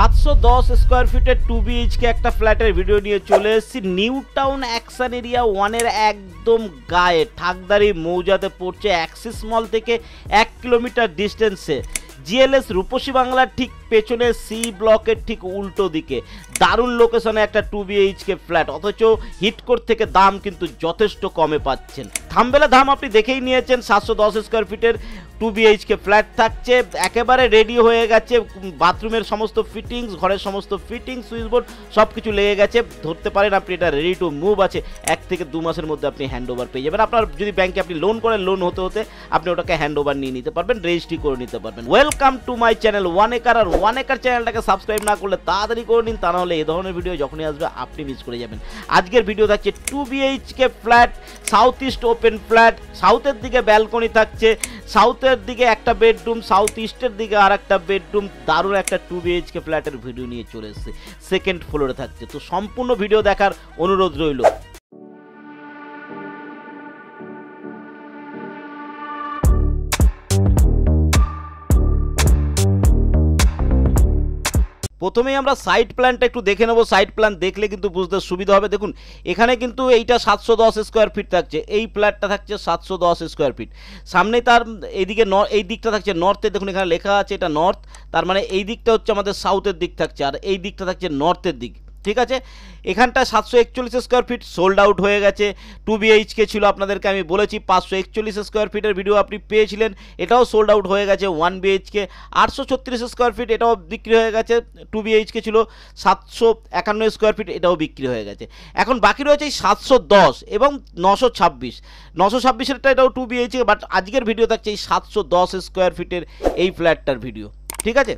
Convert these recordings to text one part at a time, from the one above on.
710 square ফিটের 2BHK একটা ফ্ল্যাটের ভিডিও নিয়ে চলে এসেছি নিউ টাউন অ্যাকশন এরিয়া 1 এর একদম গায়ে ঠাকদারি মৌজাতে পড়ছে। অ্যাক্সিস মল থেকে 1 কিলোমিটার ডিস্টেন্সে, জিএলএস রূপসী বাংলার ঠিক পেছনে, সি ব্লকের ঠিক উল্টো দিকে দারুণ লোকেশনে একটা 2BHK ফ্ল্যাট, অথচ হিটকোর থেকে দাম কিন্তু যথেষ্ট কমে পাচ্ছেন। থাম্বনেলে দাম আপনি দেখেই নিয়েছেন। 710 স্কোয়ার ফিটের 2BHK ফ্ল্যাট থাকছে, একেবারে রেডি হয়ে গেছে। বাথরুমের সমস্ত ফিটিংস, ঘরের সমস্ত ফিটিংস, সুইচবোর্ড সব কিছু লেগে গেছে। ধরতে পারেন আপনি এটা রেডি টু মুভ আছে। 1 থেকে 2 মাসের মধ্যে আপনি হ্যান্ড ওভার পেয়ে যাবেন। আপনার যদি ব্যাংকে আপনি লোন করেন, লোন হতে হতে আপনি ওটাকে হ্যান্ড ওভার নিয়ে নিতে পারবেন, রেজিস্ট্রি করে নিতে পারবেন। Welcome to my channel 1 acre. আর 1 একর চ্যানেলটাকে সাবস্ক্রাইব না করলে তাড়াতাড়ি করে নিন, তা নাহলে এই ধরনের ভিডিও যখনই আসবে আপনি মিস করে যাবেন। আজকের ভিডিও থাকছে 2BHK flat, south east open flat. সাউথের দিকে ব্যালকনি থাকছে, সাউথের দিকে একটা বেডরুম, সাউথ ইস্টের দিকে আর একটা বেডরুম। দারুণ একটা 2BHK ফ্ল্যাটের ভিডিও নিয়ে চলে এসেছে, সেকেন্ড ফ্লোরে থাকছে। তো সম্পূর্ণ ভিডিও দেখার অনুরোধ রইল। প্রথমেই আমরা সাইট প্ল্যানটা একটু দেখে নেব। সাইট প্ল্যান দেখলে কিন্তু বুঝতে সুবিধা হবে। দেখুন এখানে কিন্তু এইটা 710 স্কোয়ার ফিট থাকছে, এই ফ্ল্যাটটা থাকছে 710 স্কোয়ার ফিট। সামনে তার এইদিকে এই দিকটা থাকছে নর্থে, দেখুন এখানে লেখা আছে এটা নর্থ, তার মানে এই দিকটা হচ্ছে আমাদের সাউথের দিক থাকছে, আর এই দিকটা থাকছে নর্থের দিক। ঠিক আছে, এখানটা 741 স্কোয়ার ফিট সোল্ড আউট হয়ে গেছে। 2BHK ছিল, আপনাদেরকে আমি বলেছি 541 স্কোয়ার ফিটের ভিডিও আপনি পেয়েছিলেন, এটাও সোল্ড আউট হয়ে গেছে। 1BHK 836 স্কোয়ার ফিট, এটাও বিক্রি হয়ে গেছে। 2BHK ছিল 751 স্কোয়ার ফিট, এটাও বিক্রি হয়ে গেছে। এখন বাকি রয়েছে এই 710 এবং 926। 926-এরটা এটাও 2BHK, বাট আজকের ভিডিও থাকছে এই 710 স্কোয়ার ফিটের এই ফ্ল্যাটটার ভিডিও। ঠিক আছে,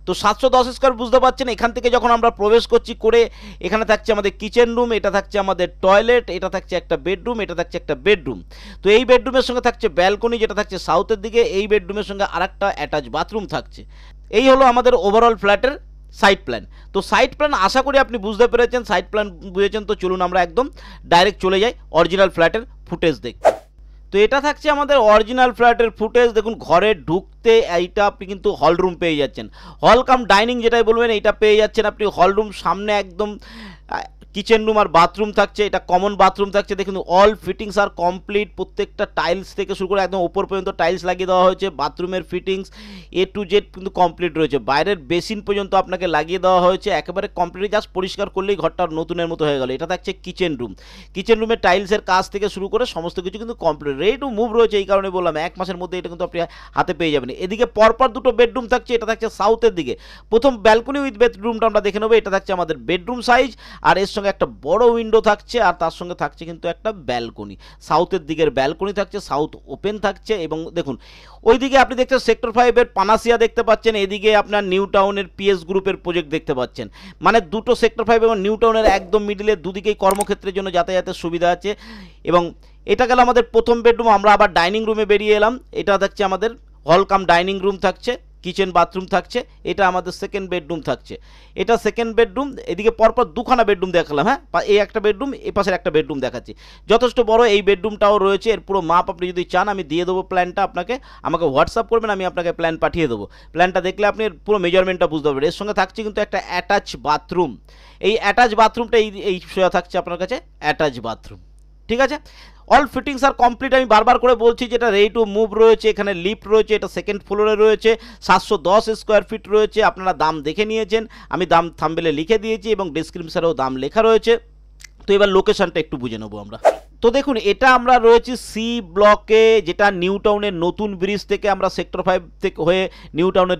তো 710 স্কোয়ার বুঝতে পারছেন। এখান থেকে যখন আমরা প্রবেশ করছি করে, এখানে থাকছে আমাদের কিচেন রুম, এটা থাকছে আমাদের টয়লেট, এটা থাকছে একটা বেডরুম, এটা থাকছে একটা বেডরুম। তো এই বেডরুমের সঙ্গে থাকছে ব্যালকনি, যেটা থাকছে সাউথের দিকে। এই বেডরুমের সঙ্গে আরেকটা অ্যাটাচ বাথরুম থাকছে। এই হলো আমাদের ওভারঅল ফ্ল্যাটের সাইট প্ল্যান। তো সাইট প্ল্যান আশা করি আপনি বুঝতে পেরেছেন, সাইট প্ল্যান বুঝেছেন। তো চলুন আমরা একদম ডাইরেক্ট চলে যাই অরিজিনাল ফ্ল্যাটের ফুটেজ দেখতে। তো এটা থাকছে আমাদের অরিজিনাল ফ্ল্যাটের ফুটেজ। দেখুন ঘরে ঢুকতে এইটা আপনি কিন্তু হল রুম পেয়ে যাচ্ছেন, হল কাম ডাইনিং যেটাই বলবেন এইটা পেয়ে যাচ্ছেন আপনি। হল রুম সামনে একদম কিচেন রুম আর বাথরুম থাকছে, এটা কমন বাথরুম থাকছে। দেখুন অল ফিটিংস আর কমপ্লিট, প্রত্যেকটা টাইলস থেকে শুরু করে একদম উপর পর্যন্ত টাইলস লাগিয়ে দেওয়া হয়েছে। বাথরুমের ফিটিংস A to Z কিন্তু কমপ্লিট রয়েছে, বাইরের বেসিন পর্যন্ত আপনাকে লাগিয়ে দেওয়া হয়েছে, একেবারে কমপ্লিট। জাস্ট পরিষ্কার করলেই ঘরটা নতুনের মতো হয়ে গেল। এটা থাকছে কিচেন রুম, কিচেন রুমের টাইলসের কাজ থেকে শুরু করে সমস্ত কিছু কিন্তু কমপ্লিট, রেডি টু মুভ রয়েছে। এই কারণে বললাম 1 মাসের মধ্যে এটা কিন্তু আপনি হাতে পেয়ে যাবেন। এদিকে পরপর দুটো বেডরুম থাকছে, এটা থাকছে সাউথের দিকে। প্রথম ব্যালকনি উইথ বেডরুমটা আমরা দেখে নেবো। এটা থাকছে আমাদের বেডরুম সাইজ, আর এর সঙ্গে একটা বড় উইন্ডো থাকছে, আর তার সঙ্গে থাকছে কিন্তু একটা ব্যালকনি। সাউথের দিকের ব্যালকনি থাকছে, সাউথ ওপেন থাকছে। এবং দেখুন ওইদিকে আপনি দেখছেন সেক্টর 5-এর পানাসিয়া দেখতে পাচ্ছেন, এদিকে আপনার নিউ টাউনের PS গ্রুপের প্রজেক্ট দেখতে পাচ্ছেন। মানে দুটো সেক্টর 5 এবং নিউ টাউনের একদম মিডিলে, দুদিকেই কর্মক্ষেত্রের জন্য যাতায়াতের সুবিধা আছে। এবং এটা গেল আমাদের প্রথম বেডরুম। আমরা আবার ডাইনিং রুমে বেরিয়ে এলাম। এটা থাকছে আমাদের হল কাম ডাইনিং রুম থাকছে, কিচেন বাথরুম থাকছে। এটা আমাদের সেকেন্ড বেডরুম থাকছে, এটা সেকেন্ড বেডরুম। এদিকে পরপর দুখানা বেডরুম দেখালাম। হ্যাঁ, এই একটা বেডরুম, এ পাশের একটা বেডরুম দেখাচ্ছি, যথেষ্ট বড় এই বেডরুমটাও রয়েছে। এর পুরো মাপ আপনি যদি চান আমি দিয়ে দেবো প্ল্যানটা আপনাকে, আমাকে হোয়াটসঅ্যাপ করবেন, আমি আপনাকে প্ল্যান পাঠিয়ে দেবো। প্ল্যানটা দেখলে আপনি পুরো মেজারমেন্টটা বুঝতে পারবেন। এর সঙ্গে থাকছে কিন্তু একটা অ্যাটাচ বাথরুম। এই অ্যাটাচ বাথরুমটা এই সোজা থাকছে আপনার কাছে অ্যাটাচ বাথরুম। ঠিক আছে, অল ফিটিংস আর কমপ্লিট। আমি বারবার করে বলছি যেটা রেডি টু মুভ রয়েছে, এখানে লিফট রয়েছে, এটা সেকেন্ড ফ্লোরে রয়েছে, 710 স্কোয়ার ফিট রয়েছে। আপনারা দাম দেখে নিয়েছেন, আমি দাম থাম্বনেলে লিখে দিয়েছি এবং ডেসক্রিপশনেও দাম লেখা রয়েছে। তো এবার লোকেশনটা একটু বুঝে নেবো আমরা। তো দেখুন এটা আমরা রয়েছি সি ব্লকে, যেটা নিউ টাউনের নতুন ব্রিজ থেকে আমরা সেক্টর 5 থেকে হয়ে নিউ টাউনের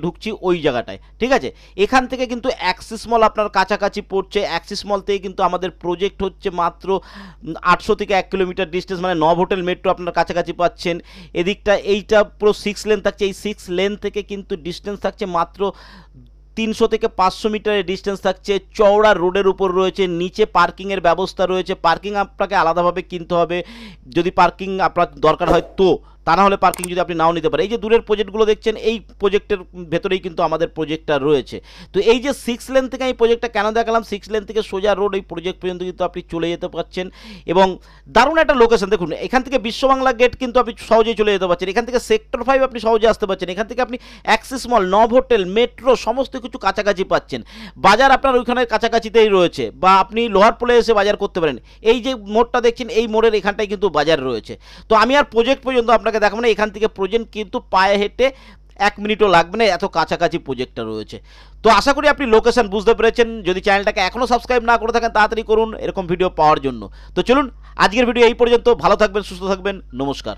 ঢুকছি ওই জায়গাটায়। ঠিক আছে, এখান থেকে কিন্তু অ্যাক্সিস মল আপনার কাছাকাছি পড়ছে। অ্যাক্সিস মল থেকে কিন্তু আমাদের প্রজেক্ট হচ্ছে মাত্র 800 থেকে 1 কিলোমিটার ডিস্টেন্স, মানে নভোটেল মেট্রো আপনার কাছাকাছি পাচ্ছেন। এদিকটা এইটা পুরো 6 লেন থাকছে, এই 6 লেন থেকে কিন্তু ডিস্টেন্স থাকছে মাত্র 300 থেকে 500 মিটারের ডিস্টেন্স থাকছে। চওড়া রোডের উপর রয়েছে, নিচে পার্কিংয়ের ব্যবস্থা রয়েছে। পার্কিং আপনাকে আলাদাভাবে কিনতে হবে, যদি পার্কিং আপনার দরকার হয় তো, তা না হলে পার্কিং যদি আপনি নাও নিতে পারেন। এই যে দূরের প্রজেক্টগুলো দেখছেন, এই প্রজেক্টের ভেতরেই কিন্তু আমাদের প্রজেক্টটা রয়েছে। তো এই যে 6 লেন থেকে আমি প্রজেক্টটা কেন দেখালাম, 6 লেন থেকে সোজা রোড এই প্রজেক্ট পর্যন্ত কিন্তু আপনি চলে যেতে পারছেন এবং দারুণ একটা লোকেশন। দেখুন এখান থেকে বিশ্ববাংলা গেট কিন্তু আপনি সহজেই চলে যেতে পারছেন, এখান থেকে সেক্টর 5 আপনি সহজে আসতে পারছেন, এখান থেকে আপনি অ্যাক্সিস মল, নব হোটেল, মেট্রো সমস্ত কিছু কাছাকাছি পাচ্ছেন। বাজার আপনার ওইখানের কাছাকাছিতেই রয়েছে, বা আপনি লোহার পোলে এসে বাজার করতে পারেন। এই যে মোড়টা দেখছেন, এই মোড়ের এখানটায় কিন্তু বাজার রয়েছে। তো আমি আর প্রজেক্ট পর্যন্ত আপনাকে দেখাবো না, এখান থেকে প্রজেক্ট কিন্তু পায়ে হেঁটে 1 মিনিটও লাগবে না, এত কাছাকাছি প্রজেক্টটা রয়েছে। তো আশা করি আপনি লোকেশন বুঝতে পেরেছেন। যদি চ্যানেলটাকে এখনও সাবস্ক্রাইব না করে থাকেন তাড়াতাড়ি করুন এরকম ভিডিও পাওয়ার জন্য। তো চলুন আজকের ভিডিও এই পর্যন্ত। ভালো থাকবেন, সুস্থ থাকবেন, নমস্কার।